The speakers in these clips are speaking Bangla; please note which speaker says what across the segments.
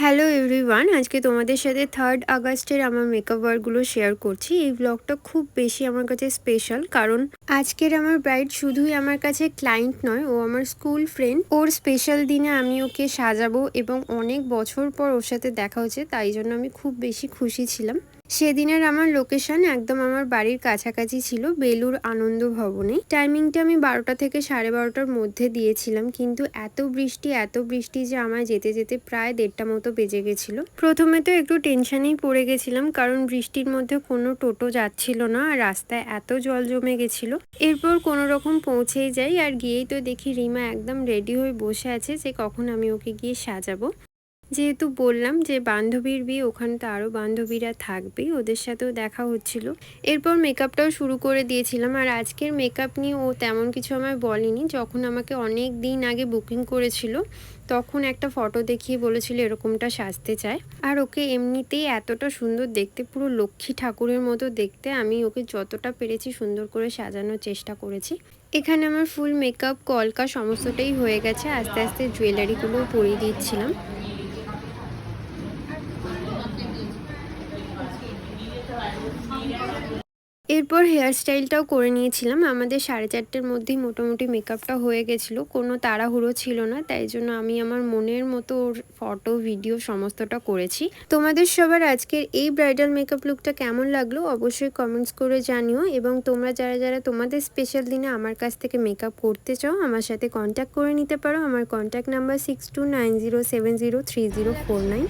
Speaker 1: হ্যালো এভরিওয়ান, আজকে তোমাদের সাথে 3rd আগস্টের আমার মেকআপ ওয়ার্কগুলো শেয়ার করছি। এই ব্লগটা খুব বেশি আমার কাছে স্পেশাল, কারণ আজকের আমার ব্রাইড শুধুই আমার কাছে ক্লায়েন্ট নয়, ও আমার স্কুল ফ্রেন্ড। ওর স্পেশাল দিনে আমি ওকে সাজাবো এবং অনেক বছর পর ওর সাথে দেখা হচ্ছে, তাই জন্য আমি খুব বেশি খুশি ছিলাম। সেদিনের আমার লোকেশন একদম আমার বাড়ির কাছাকাছি ছিল, বেলুর আনন্দ ভবনে। টাইমিংটা আমি 12টা থেকে 12:30টার মধ্যে দিয়েছিলাম, কিন্তু এত বৃষ্টি যে আমায় যেতে যেতে প্রায় 1:30টা মতো বেজে গেছিল। প্রথমে তো একটু টেনশনেই পড়ে গেছিলাম, কারণ বৃষ্টির মধ্যে কোনো টোটো যাচ্ছিল না আর রাস্তায় এত জল জমে গেছিল। এরপর কোনো রকম পৌঁছেই যাই, আর গিয়েই তো দেখি রিমা একদম রেডি হয়ে বসে আছে যে কখন আমি ওকে গিয়ে সাজাবো। যেহেতু বললাম যে বান্ধবীর বিয়ে, ওখানে তো আরও বান্ধবীরা থাকবেই, ওদের সাথেও দেখা হচ্ছিল। এরপর মেকআপটাও শুরু করে দিয়েছিলাম, আর আজকের মেকআপ নিয়ে ও তেমন কিছু আমায় বলেনি। যখন আমাকে অনেক দিন আগে বুকিং করেছিল, তখন একটা ফটো দেখিয়ে বলেছিল এরকমটা সাজতে চায়। আর ওকে এমনিতেই এতটা সুন্দর দেখতে, পুরো লক্ষ্মী ঠাকুরের মতো দেখতে। আমি ওকে যতটা পেরেছি সুন্দর করে সাজানোর চেষ্টা করেছি। এখানে আমার ফুল মেকআপ কলকা সমস্তটাই হয়ে গেছে, আস্তে আস্তে জুয়েলারিগুলোও পরিয়ে দিচ্ছিলাম। এরপর হেয়ারস্টাইলটাও করে নিয়েছিলাম। আমাদের 4:30টার মধ্যেই মোটামুটি মেকআপটা হয়ে গেছিলো, কোনো তাড়াহুড়ো ছিল না, তাই জন্য আমি আমার মনের মতো ওর ফটো ভিডিও সমস্তটা করেছি। তোমাদের সবার আজকের এই ব্রাইডাল মেকআপ লুকটা কেমন লাগলো অবশ্যই কমেন্টস করে জানিও, এবং তোমরা যারা যারা তোমাদের স্পেশাল দিনে আমার কাছ থেকে মেকআপ করতে চাও আমার সাথে কন্ট্যাক্ট করে নিতে পারো। আমার কন্ট্যাক্ট নাম্বার 6290703049।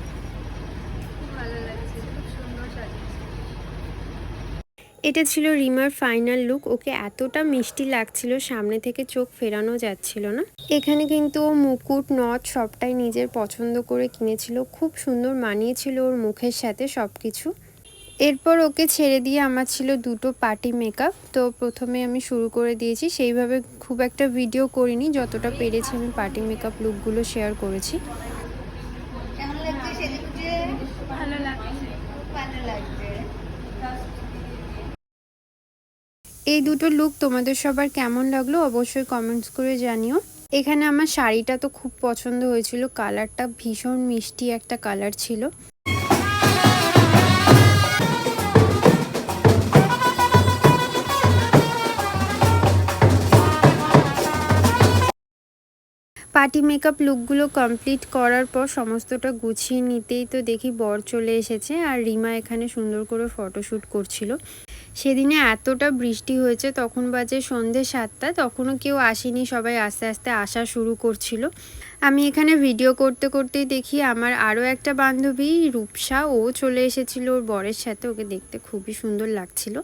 Speaker 1: এটা ছিল রিমার ফাইনাল লুক। ওকে এতটা মিষ্টি লাগছিল, সামনে থেকে চোখ ফেরানো যাচ্ছিল না। এখানে কিন্তু ও মুকুট নথ সবটাই নিজের পছন্দ করে কিনেছিল, খুব সুন্দর মানিয়েছিল ওর মুখের সাথে সব কিছু। এরপর ওকে ছেড়ে দিয়ে আমার ছিল দুটো পার্টি মেকআপ। তো প্রথমে আমি শুরু করে দিয়েছি, সেইভাবে খুব একটা ভিডিও করিনি, যতটা পেরেছি আমি পার্টি মেকআপ লুকগুলো শেয়ার করেছি। এই দুটো লুক তোমাদের সবার কেমন লাগলো অবশ্যই কমেন্টস করে জানিও। এখানে আমার শাড়িটা তো খুব পছন্দ হয়েছিল, কালারটা ভীষণ মিষ্টি একটা কালার ছিল। পার্টি মেকআপ লুকগুলো কমপ্লিট করার পর সমস্তটা গুছিয়ে নিতেই তো দেখি বর চলে এসেছে, আর রিমা এখানে সুন্দর করে ফটোশ্যুট করছিল। সেদিনে এতটা বৃষ্টি হয়েছে, তখন বাজে সন্ধে 7টা, তখনও কেউ আসেনি, সবাই আস্তে আস্তে আসা শুরু করছিল। আমি এখানে ভিডিও করতে করতেই দেখি আমার আরও একটা বান্ধবী রূপসা, ও চলে এসেছিল ওর বরের সাথে। ওকে দেখতে খুবই সুন্দর লাগছিল।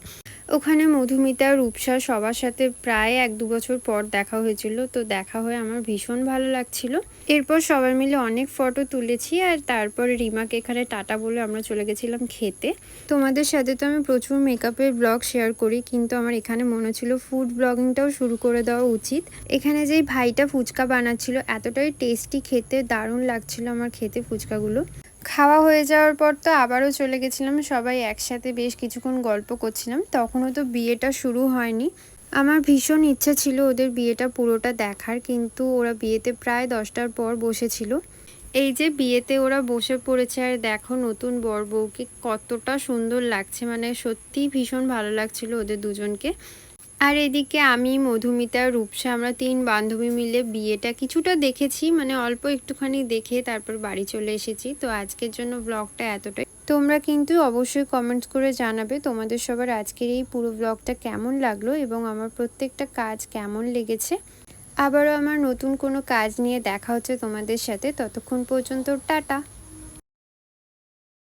Speaker 1: ওখানে মধুমিতা, রূপসা সবার সাথে প্রায় 1-2 বছর পর দেখা হয়েছিল, তো দেখা হয়ে আমার ভীষণ ভালো লাগছিল। এরপর সবাই মিলে অনেক ফটো তুলেছি, আর তারপরে রিমাকে এখানে টাটা বলে আমরা চলে গেছিলাম খেতে। তোমাদের সাথে তো আমি প্রচুর মেকআপের ব্লগ শেয়ার করি, কিন্তু আমার এখানে মনে ছিল ফুড ব্লগিংটাও শুরু করে দেওয়া উচিত। এখানে যেই ভাইটা ফুচকা বানাচ্ছিল, এতটাই টেস্টি খেতে, দারুণ লাগছিল আমার খেতে ফুচকাগুলো। খাওয়া হয়ে যাওয়ার পর তো আবারও চলে গেছিলাম, সবাই একসাথে বেশ কিছুক্ষণ গল্প করছিলাম। তখনও তো বিয়েটা শুরু হয়নি। আমার ভীষণ ইচ্ছা ছিল ওদের বিয়েটা পুরোটা দেখার, কিন্তু ওরা বিয়েতে প্রায় 10টার পর বসেছিল। এই যে বিয়েতে ওরা বসে পড়েছে, আর দেখো নতুন বর বউকে কতটা সুন্দর লাগছে, মানে সত্যিই ভীষণ ভালো লাগছিল ওদের দুজনকে। আর এদিকে আমি, মধুমিতা, রূপসা, আমরা 3 বান্ধবী মিলে বিয়েটা কিছুটা দেখেছি, মানে অল্প একটুখানি দেখে তারপর বাড়ি চলে এসেছি। তো আজকের জন্য ব্লগটা এতটাই। তোমরা কিন্তু অবশ্যই কমেন্টস করে জানাবে তোমাদের সবার আজকের এই পুরো ব্লগটা কেমন লাগলো এবং আমার প্রত্যেকটা কাজ কেমন লেগেছে। আবারও আমার নতুন কোনো কাজ নিয়ে দেখা হচ্ছে তোমাদের সাথে, ততক্ষণ পর্যন্ত টাটা।